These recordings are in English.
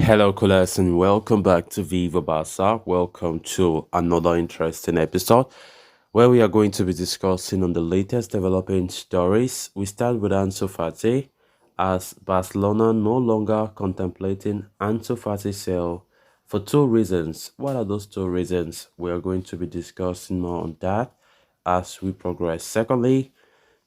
Hello, Coolers, and welcome back to Viva Barca. Welcome to another interesting episode where we are going to be discussing on the latest developing stories. We start with Ansu Fati as Barcelona no longer contemplating Ansu Fati sale for two reasons. What are those two reasons? We are going to be discussing more on that as we progress. Secondly,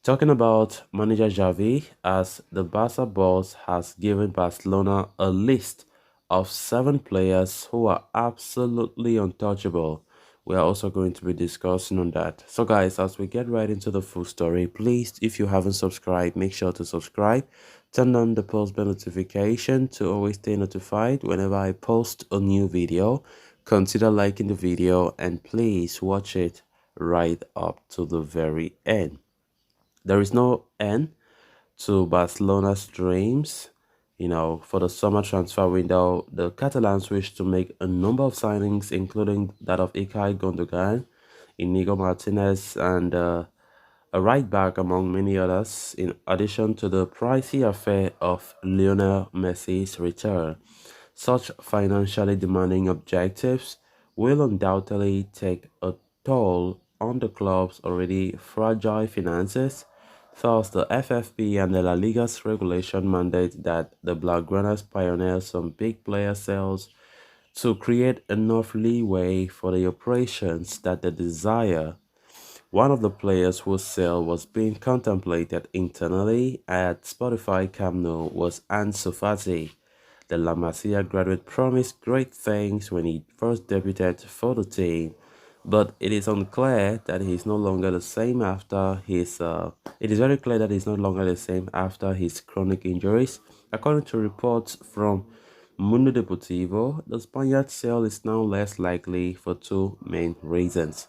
talking about manager Xavi, as the Barca boss has given Barcelona a list of seven players who are absolutely untouchable. We are also going to be discussing on that. So guys, as we get right into the full story, please, if you haven't subscribed, make sure to subscribe. Turn on the post bell notification to always stay notified whenever I post a new video. Consider liking the video and please watch it right up to the very end. There is no end to Barcelona's dreams. For the summer transfer window, the Catalans wish to make a number of signings, including that of Ilkay Gundogan, Inigo Martinez, and a right back, among many others, in addition to the pricey affair of Lionel Messi's return. Such financially demanding objectives will undoubtedly take a toll on the club's already fragile finances. Thus, the FFP and the La Liga's regulation mandate that the Blaugranas pioneer some big player sales to create enough leeway for the operations that they desire. One of the players whose sale was being contemplated internally at Spotify Camp Nou was Ansu Fati. The La Masia graduate promised great things when he first debuted for the team, but it is unclear that he is no longer the same after his. It is very clear that he is no longer the same after his chronic injuries. According to reports from Mundo Deportivo, the Spaniard's sale is now less likely for two main reasons.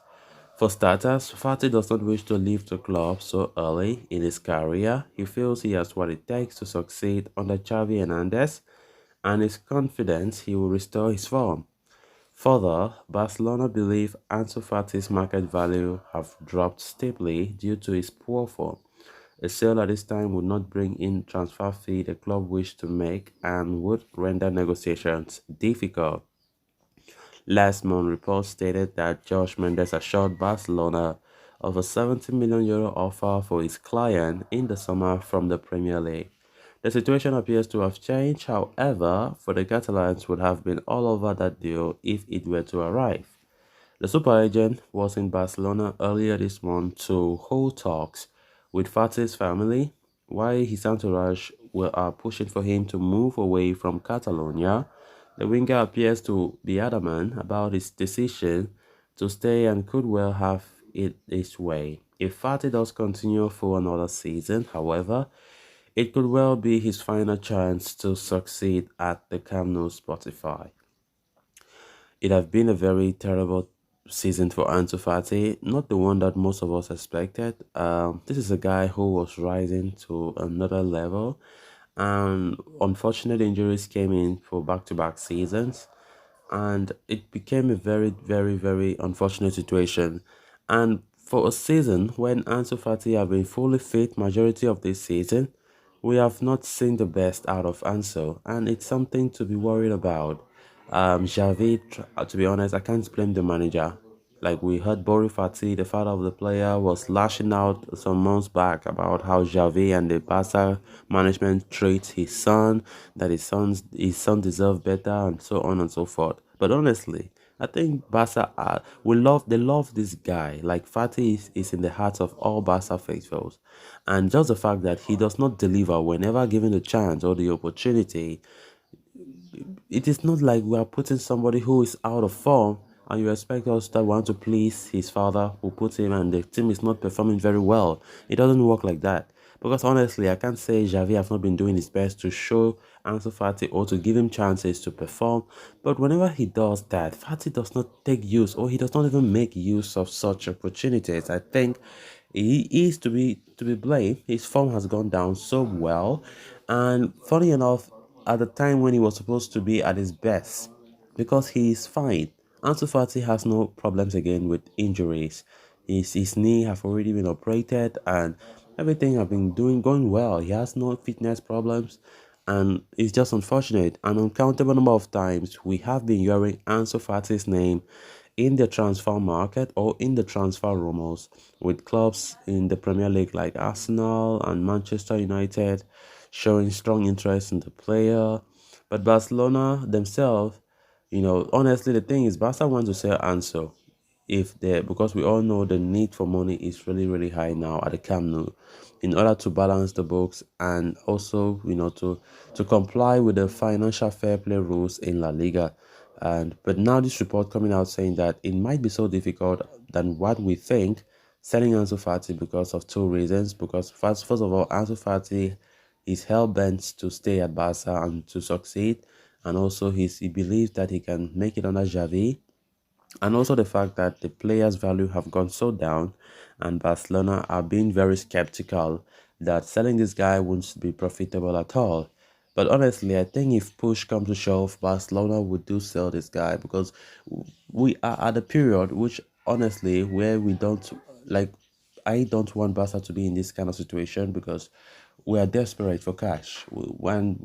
For starters, Fati does not wish to leave the club so early in his career. He feels he has what it takes to succeed under Xavi Hernandez and is confident he will restore his form. Further, Barcelona believe Ansu Fati's market value have dropped steeply due to his poor form. A sale at this time would not bring in transfer fee the club wished to make and would render negotiations difficult. Last month, reports stated that Josh Mendes assured Barcelona of a €70 million offer for his client in the summer from the Premier League. The situation appears to have changed, however, for the Catalans would have been all over that deal if it were to arrive. The super agent was in Barcelona earlier this month to hold talks with Fati's family, while his entourage are pushing for him to move away from Catalonia. The winger appears to be adamant about his decision to stay and could well have it his way. If Fati does continue for another season, however, it could well be his final chance to succeed at the Camp Nou Spotify. It has been a very terrible season for Ansu Fati, not the one that most of us expected. This is a guy who was rising to another level, and unfortunate injuries came in for back-to-back seasons, and it became a very, very, very unfortunate situation. And for a season when Ansu Fati have been fully fit majority of this season, we have not seen the best out of Ansu, and it's something to be worried about. Xavi, to be honest, I can't blame the manager. Like we heard Bori Fati, the father of the player, was lashing out some months back about how Xavi and the Barca management treat his son, that his son deserves better, and so on and so forth. But honestly, I think Barca they love this guy. Like Fati is in the hearts of all Barca faithfuls, and just the fact that he does not deliver whenever given the chance or the opportunity, it is not like we are putting somebody who is out of form and you expect us that want to please his father who put him and the team is not performing very well. It doesn't work like that. Because honestly, I can't say Xavi have not been doing his best to show Ansu Fati or to give him chances to perform. But whenever he does that, Fati does not take use or he does not even make use of such opportunities. I think he is to be blamed. His form has gone down so well. And funny enough, at the time when he was supposed to be at his best, because he is fine. Ansu Fati has no problems again with injuries. His knee have already been operated and everything have been going well. He has no fitness problems. and it's just unfortunate. An uncountable number of times we have been hearing Ansu Fati's name in the transfer market or in the transfer rumors with clubs in the Premier League like Arsenal and Manchester United showing strong interest in the player. But Barcelona themselves, honestly, the thing is, Barca wants to sell Ansu if they because we all know the need for money is really really high now at the Camp Nou in order to balance the books and also to comply with the financial fair play rules in La Liga. And but now this report coming out saying that it might be so difficult than what we think selling Ansu Fati because of two reasons. Because first of all, Ansu Fati is hell bent to stay at Barca and to succeed, and also he believes that he can make it under Xavi, and also the fact that the players' value have gone so down, and Barcelona are being very skeptical that selling this guy won't be profitable at all. But honestly, I think if push comes to shove, Barcelona would do sell this guy because we are at a period which honestly where we don't like. I don't want Barca to be in this kind of situation because we are desperate for cash. When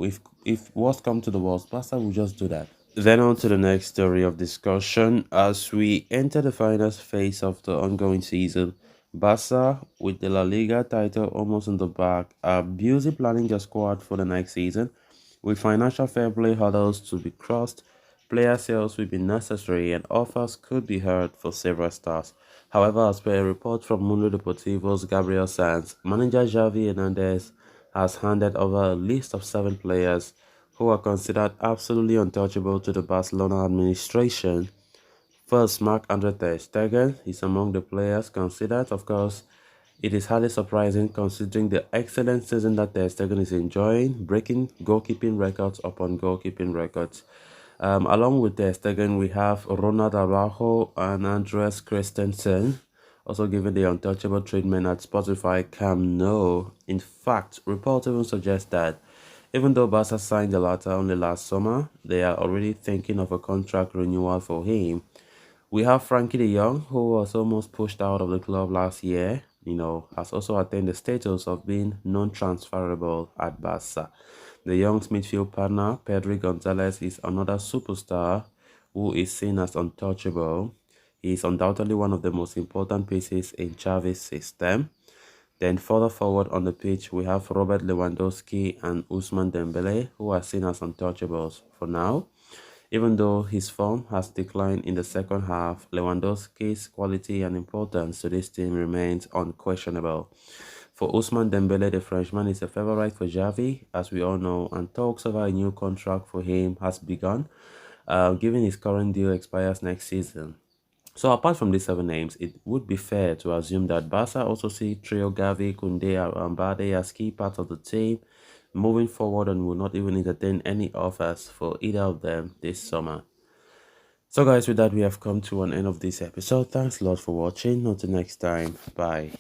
if worst come to the worst, Barca will just do that. Then on to the next story of discussion. As we enter the final phase of the ongoing season, Barca, with the La Liga title almost in the bag, are busy planning their squad for the next season. With financial fair play hurdles to be crossed, player sales will be necessary and offers could be heard for several stars. However, as per a report from Mundo Deportivo's Gabriel Sanz, manager Xavi Hernandez has handed over a list of 7 players who are considered absolutely untouchable to the Barcelona administration. First, Marc-Andre Ter Stegen is among the players considered. Of course, it is hardly surprising considering the excellent season that Ter Stegen is enjoying, breaking goalkeeping records upon goalkeeping records. Along with Ter Stegen, we have Ronald Araujo and Andres Christensen, also given the untouchable treatment at Spotify Camp Nou. In fact, reports even suggest that even though Barca signed the latter only last summer, they are already thinking of a contract renewal for him. We have Frankie de Jong, who was almost pushed out of the club last year, has also attained the status of being non-transferable at Barca. The Young's midfield partner, Pedri Gonzalez, is another superstar who is seen as untouchable. He is undoubtedly one of the most important pieces in Xavi's system. Then further forward on the pitch, we have Robert Lewandowski and Ousmane Dembele, who are seen as untouchables for now. Even though his form has declined in the second half, Lewandowski's quality and importance to this team remains unquestionable. For Ousmane Dembele, the Frenchman is a favorite for Xavi, as we all know, and talks over a new contract for him has begun, given his current deal expires next season. So apart from these 7 names, it would be fair to assume that Barca also see Trio Gavi, Koundé, and Bade as key parts of the team moving forward and will not even entertain any offers for either of them this summer. So guys, with that we have come to an end of this episode. Thanks a lot for watching. Until next time, bye.